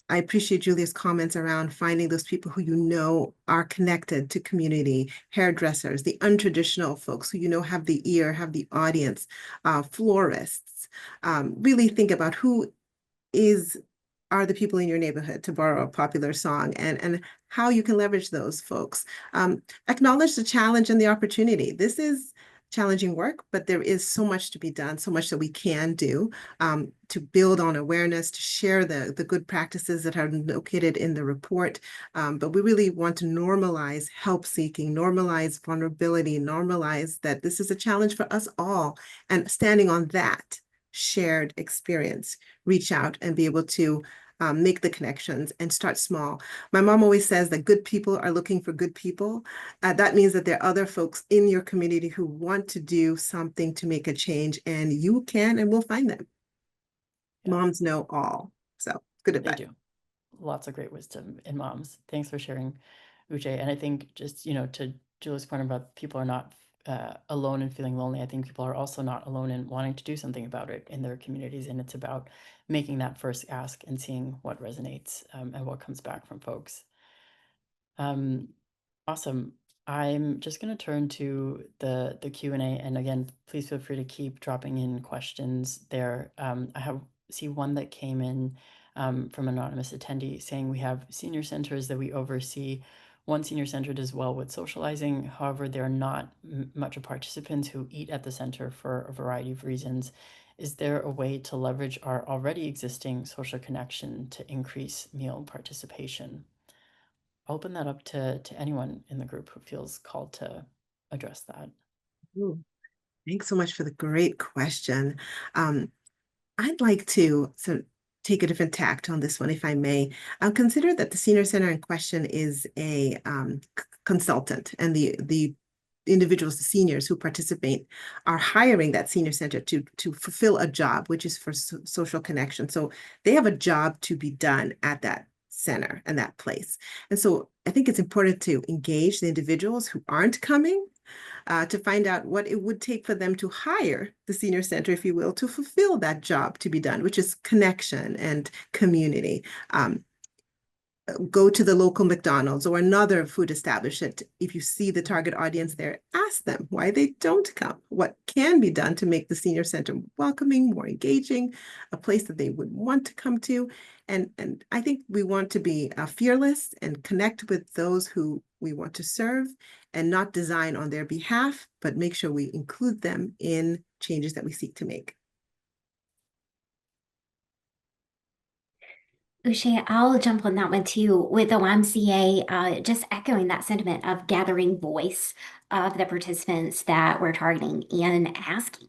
I appreciate Julia's comments around finding those people who are connected to community, hairdressers, the untraditional folks who have the ear, have the audience, florists. Really think about who are the people in your neighborhood, to borrow a popular song, and how you can leverage those folks. Acknowledge the challenge and the opportunity. This is challenging work, but there is so much to be done, so much that we can do to build on awareness, to share the good practices that are located in the report. But we really want to normalize help seeking, normalize vulnerability, normalize that this is a challenge for us all, and standing on that shared experience, reach out and be able to make the connections and start small. My mom always says that good people are looking for good people. That means that there are other folks in your community who want to do something to make a change, and you can and will find them. Yeah. Moms know all. So good advice. They do. Lots of great wisdom in moms. Thanks for sharing, Uche. And I think just, to Julie's point about people are not alone in feeling lonely, I think people are also not alone in wanting to do something about it in their communities. And it's about making that first ask and seeing what resonates and what comes back from folks. Awesome. I'm just going to turn to the Q&A. And again, please feel free to keep dropping in questions there. I see one that came in from an anonymous attendee saying we have senior centers that we oversee. One senior center does well with socializing. However, there are not much of participants who eat at the center for a variety of reasons. Is there a way to leverage our already existing social connection to increase meal participation? I'll open that up to anyone in the group who feels called to address that. Ooh, thanks so much for the great question. I'd like to take a different tact on this one, if I may. Consider that the senior center in question is a consultant, and the individuals, the seniors who participate, are hiring that senior center to fulfill a job, which is for social connection. So they have a job to be done at that center and that place. And so I think it's important to engage the individuals who aren't coming to find out what it would take for them to hire the senior center, if you will, to fulfill that job to be done, which is connection and community. Go to the local McDonald's or another food establishment. If you see the target audience there, ask them why they don't come, what can be done to make the senior center welcoming, more engaging, a place that they would want to come to. And I think we want to be fearless and connect with those who we want to serve, and not design on their behalf, but make sure we include them in changes that we seek to make. Uche, I'll jump on that one too with the YMCA, just echoing that sentiment of gathering voice of the participants that we're targeting and asking.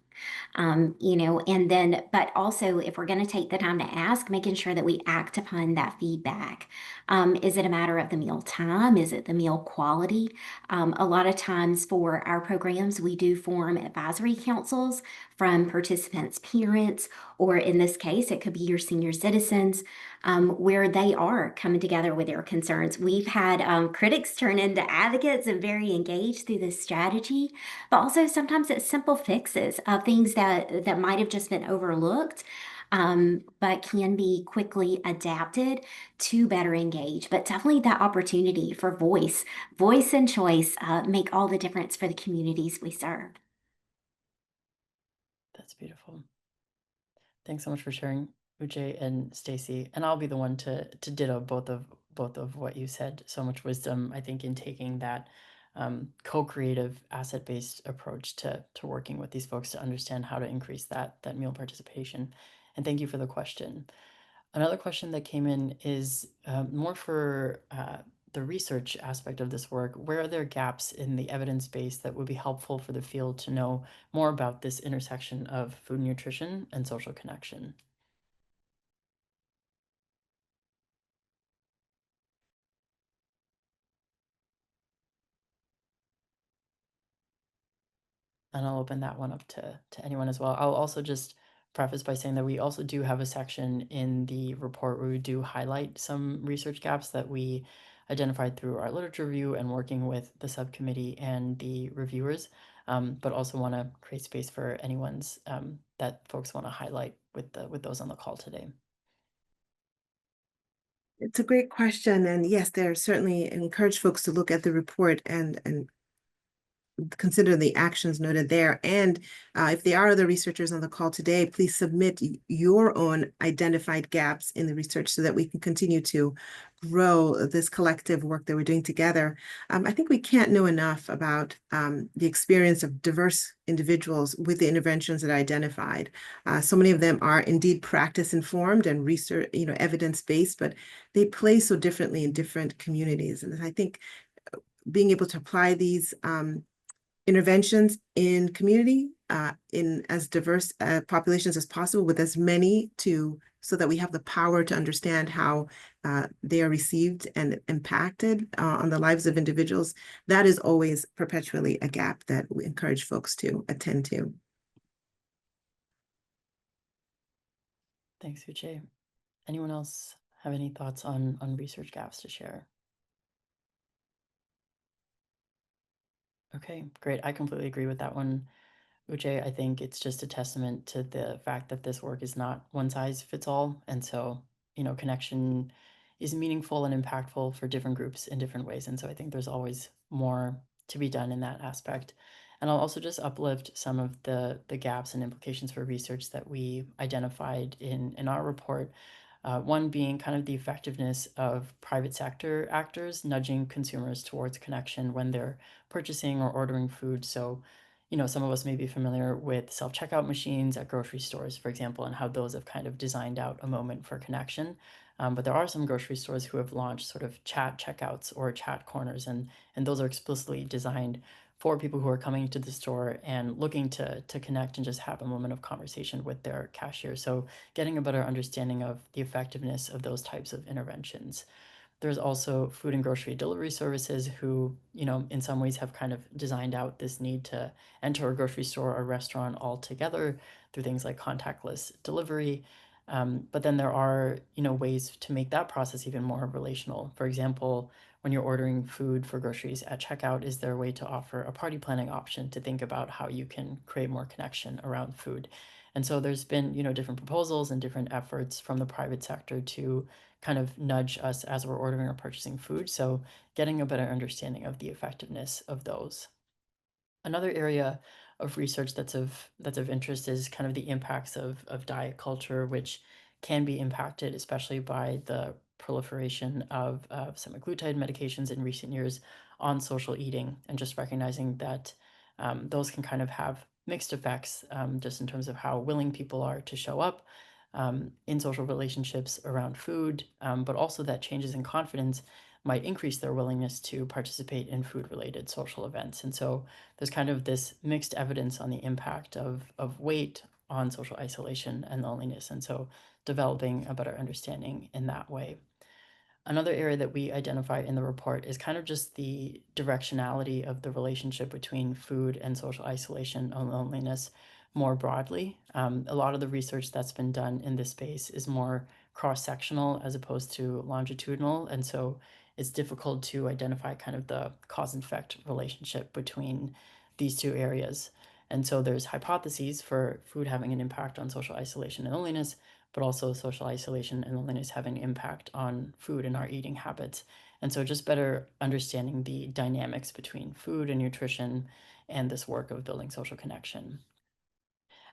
And then, but also if we're going to take the time to ask, making sure that we act upon that feedback. Is it a matter of the meal time? Is it the meal quality? A lot of times for our programs, we do form advisory councils from participants' parents, or in this case, it could be your senior citizens, where they are coming together with their concerns. We've had critics turn into advocates and very engaged through this strategy, but also sometimes it's simple fixes of things that might have just been overlooked, but can be quickly adapted to better engage. But definitely that opportunity for voice and choice make all the difference for the communities we serve. That's beautiful. Thanks so much for sharing, Uche and Stacy. And I'll be the one to ditto both of what you said. So much wisdom, I think, in taking that co-creative asset-based approach to working with these folks to understand how to increase that meal participation. And thank you for the question. Another question that came in is more for the research aspect of this work. Where are there gaps in the evidence base that would be helpful for the field to know more about this intersection of food nutrition and social connection? And I'll open that one up to anyone as well. I'll also just preface by saying that we also do have a section in the report where we do highlight some research gaps that we identified through our literature review and working with the subcommittee and the reviewers, but also want to create space for anyone's that folks want to highlight with those on the call today. It's a great question. And yes, there are certainly encourage folks to look at the report and consider the actions noted there. And if there are other researchers on the call today, please submit your own identified gaps in the research so that we can continue to grow this collective work that we're doing together. I think we can't know enough about the experience of diverse individuals with the interventions that are identified. So many of them are indeed practice informed and research, evidence-based, but they play so differently in different communities. And I think being able to apply these interventions in community, in as diverse populations as possible, with as many so that we have the power to understand how they are received and impacted on the lives of individuals. That is always perpetually a gap that we encourage folks to attend to. Thanks, Uche. Anyone else have any thoughts on research gaps to share? Okay, great. I completely agree with that one, Uche. I think it's just a testament to the fact that this work is not one size fits all. And so, connection is meaningful and impactful for different groups in different ways. And so I think there's always more to be done in that aspect. And I'll also just uplift some of the gaps and implications for research that we identified in our report. One being kind of the effectiveness of private sector actors nudging consumers towards connection when they're purchasing or ordering food. So, some of us may be familiar with self-checkout machines at grocery stores, for example, and how those have kind of designed out a moment for connection. But there are some grocery stores who have launched sort of chat checkouts or chat corners, and those are explicitly designed for people who are coming to the store and looking to connect and just have a moment of conversation with their cashier. So getting a better understanding of the effectiveness of those types of interventions. There's also food and grocery delivery services who, in some ways have kind of designed out this need to enter a grocery store or restaurant altogether through things like contactless delivery. But then there are, ways to make that process even more relational. For example, when you're ordering food for groceries at checkout, is there a way to offer a party planning option to think about how you can create more connection around food? And so there's been, different proposals and different efforts from the private sector to kind of nudge us as we're ordering or purchasing food. So getting a better understanding of the effectiveness of those. Another area of research that's of interest is kind of the impacts of diet culture, which can be impacted, especially by the proliferation of semaglutide medications in recent years on social eating, and just recognizing that those can kind of have mixed effects just in terms of how willing people are to show up in social relationships around food, but also that changes in confidence might increase their willingness to participate in food-related social events. And so there's kind of this mixed evidence on the impact of weight on social isolation and loneliness. And so developing a better understanding in that way. Another area that we identify in the report is kind of just the directionality of the relationship between food and social isolation and loneliness more broadly. A lot of the research that's been done in this space is more cross-sectional as opposed to longitudinal. And so it's difficult to identify kind of the cause and effect relationship between these two areas. And so there's hypotheses for food having an impact on social isolation and loneliness, but also social isolation and loneliness having an impact on food and our eating habits. And so just better understanding the dynamics between food and nutrition and this work of building social connection.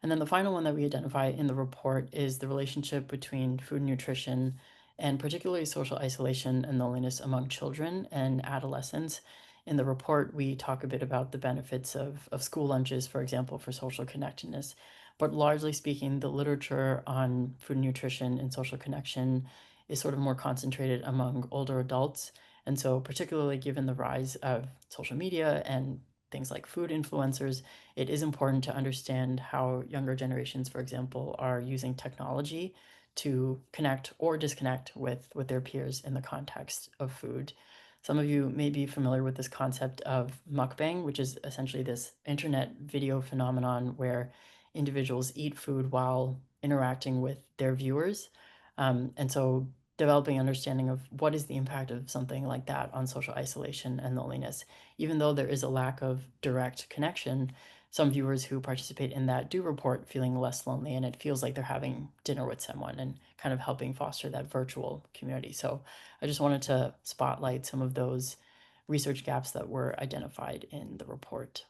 And then the final one that we identify in the report is the relationship between food and nutrition, and particularly social isolation and loneliness among children and adolescents. In the report, we talk a bit about the benefits of school lunches, for example, for social connectedness. But largely speaking, the literature on food and nutrition and social connection is sort of more concentrated among older adults. And so particularly given the rise of social media and things like food influencers, it is important to understand how younger generations, for example, are using technology to connect or disconnect with their peers in the context of food. Some of you may be familiar with this concept of mukbang, which is essentially this internet video phenomenon where individuals eat food while interacting with their viewers. And so developing understanding of what is the impact of something like that on social isolation and loneliness. Even though there is a lack of direct connection, some viewers who participate in that do report feeling less lonely, and it feels like they're having dinner with someone and kind of helping foster that virtual community. So I just wanted to spotlight some of those research gaps that were identified in the report.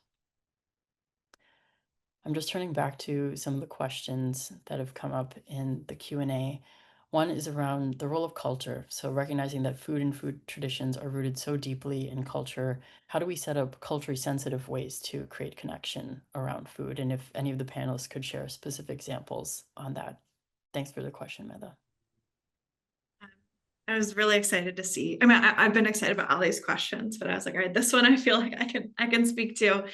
I'm just turning back to some of the questions that have come up in the Q&A. One is around the role of culture. So recognizing that food and food traditions are rooted so deeply in culture, how do we set up culturally sensitive ways to create connection around food? And if any of the panelists could share specific examples on that. Thanks for the question, Medha. I was really excited to see. I mean, I've been excited about all these questions, but I was like, all right, this one I feel like I can speak to.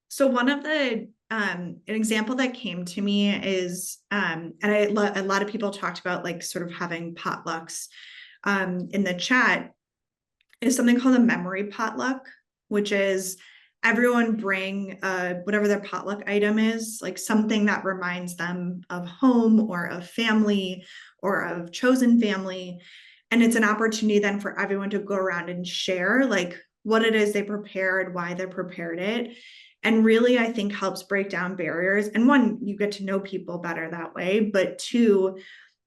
So one of the an example that came to me is, and a lot of people talked about like sort of having potlucks in the chat, is something called a memory potluck, which is everyone bring whatever their potluck item is, like something that reminds them of home or of family or of chosen family. And it's an opportunity then for everyone to go around and share like what it is they prepared, why they prepared it. And really, I think helps break down barriers. And one, you get to know people better that way. But two,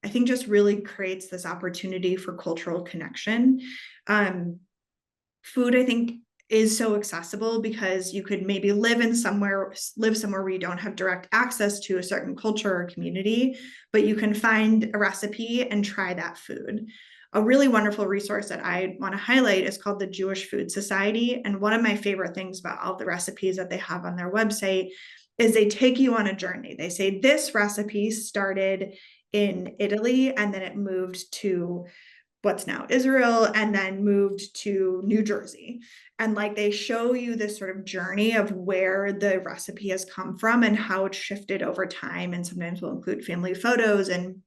I think just really creates this opportunity for cultural connection. Food, I think, is so accessible, because you could maybe live somewhere where you don't have direct access to a certain culture or community, but you can find a recipe and try that food. A really wonderful resource that I want to highlight is called the Jewish Food Society. And one of my favorite things about all the recipes that they have on their website is they take you on a journey. They say this recipe started in Italy, and then it moved to what's now Israel, and then moved to New Jersey. And like, they show you this sort of journey of where the recipe has come from and how it's shifted over time. And sometimes we'll include family photos. And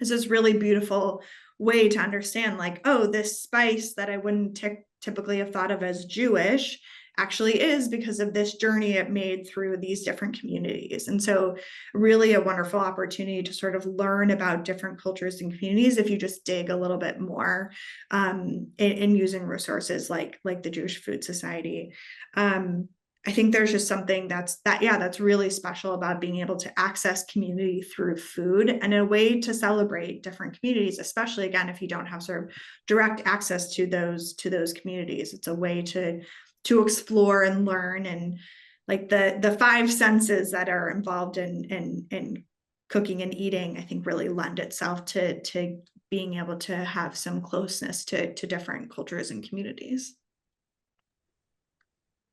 it's this really beautiful way to understand, like, oh, this spice that I wouldn't typically have thought of as Jewish actually is because of this journey it made through these different communities. And so really a wonderful opportunity to sort of learn about different cultures and communities if you just dig a little bit more in using resources like the Jewish Food Society. I think there's just something that's really special about being able to access community through food, and a way to celebrate different communities, especially again, if you don't have sort of direct access to those communities. It's a way to explore and learn, and like the five senses that are involved in cooking and eating, I think really lend itself to being able to have some closeness to different cultures and communities.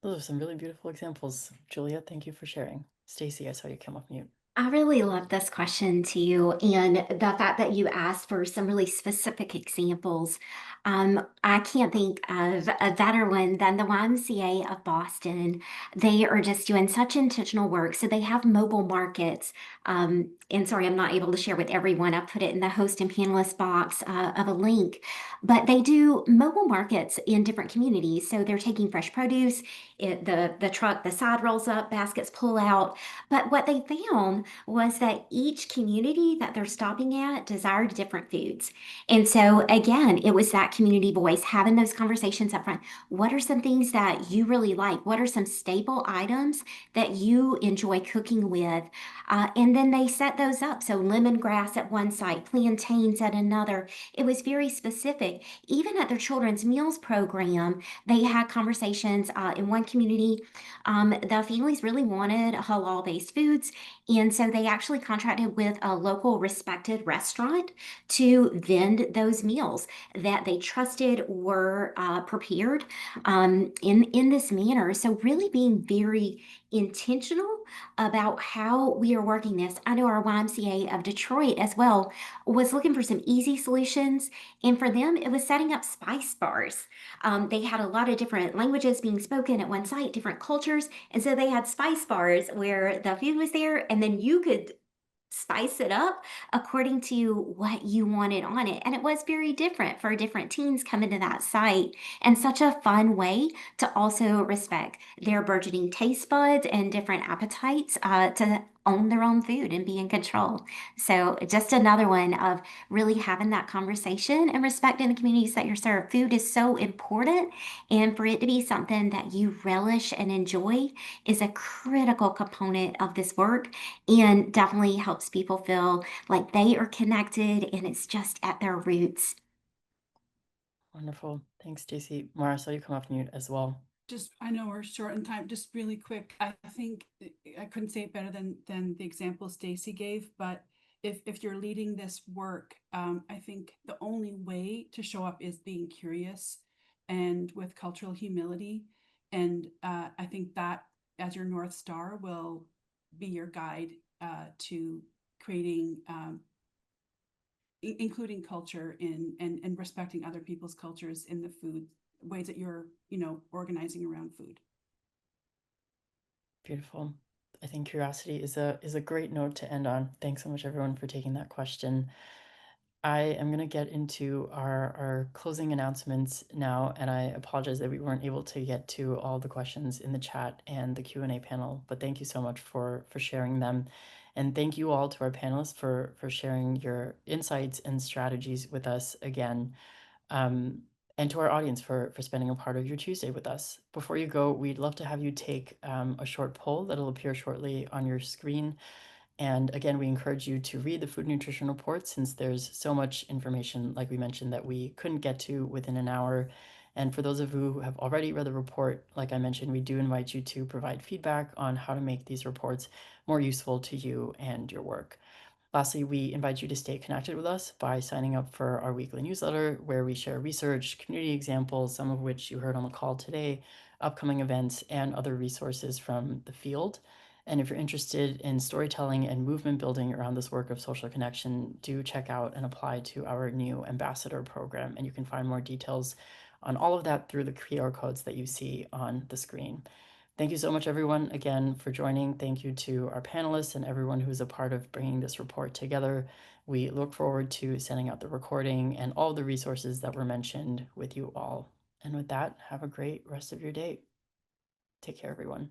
Those are some really beautiful examples. Julia, thank you for sharing. Stacy, I saw you come off mute. I really love this question too, and the fact that you asked for some really specific examples. I can't think of a better one than the YMCA of Boston. They are just doing such intentional work. So they have mobile markets. And sorry, I'm not able to share with everyone. I put it in the host and panelist box of a link. But they do mobile markets in different communities. So they're taking fresh produce, the truck, the side rolls up, baskets pull out. But what they found was that each community that they're stopping at desired different foods. And so, again, it was that community voice having those conversations up front. What are some things that you really like? What are some staple items that you enjoy cooking with? And then they set those up. So, lemongrass at one site, plantains at another. It was very specific. Even at their children's meals program, they had conversations in one community. The families really wanted halal-based foods, and so they actually contracted with a local respected restaurant to vend those meals that they trusted were prepared in this manner. So really being very intentional about how we are working this. I know our YMCA of Detroit as well was looking for some easy solutions, and for them it was setting up spice bars. They had a lot of different languages being spoken at one site, different cultures. And so they had spice bars where the food was there, and then you could spice it up according to what you wanted on it. And it was very different for different teens coming to that site, and such a fun way to also respect their burgeoning taste buds and different appetites to own their own food and be in control. So just another one of really having that conversation and respecting the communities that you're served. Food is so important, and for it to be something that you relish and enjoy is a critical component of this work, and definitely helps people feel like they are connected and it's just at their roots. Wonderful. Thanks, Stacy. Mara, I saw you come off mute as well. Just, I know we're short on time, just really quick. I think I couldn't say it better than the example Stacy gave, but if you're leading this work, I think the only way to show up is being curious and with cultural humility. And I think that as your North Star will be your guide to creating including culture and respecting other people's cultures in the food ways that you're, organizing around food. Beautiful. I think curiosity is a great note to end on. Thanks so much, everyone, for taking that question. I am going to get into our closing announcements now, and I apologize that we weren't able to get to all the questions in the chat and the Q&A panel, but thank you so much for sharing them. And thank you all to our panelists for sharing your insights and strategies with us again. And to our audience for spending a part of your Tuesday with us. Before you go, we'd love to have you take a short poll that'll appear shortly on your screen. And again, we encourage you to read the Food Nutrition Report, since there's so much information, like we mentioned, that we couldn't get to within an hour. And for those of you who have already read the report, like I mentioned, we do invite you to provide feedback on how to make these reports more useful to you and your work. Lastly, we invite you to stay connected with us by signing up for our weekly newsletter, where we share research, community examples, some of which you heard on the call today, upcoming events, and other resources from the field. And if you're interested in storytelling and movement building around this work of social connection, do check out and apply to our new ambassador program. And you can find more details on all of that through the QR codes that you see on the screen. Thank you so much, everyone, again, for joining. Thank you to our panelists and everyone who's a part of bringing this report together. We look forward to sending out the recording and all the resources that were mentioned with you all. And with that, have a great rest of your day. Take care, everyone.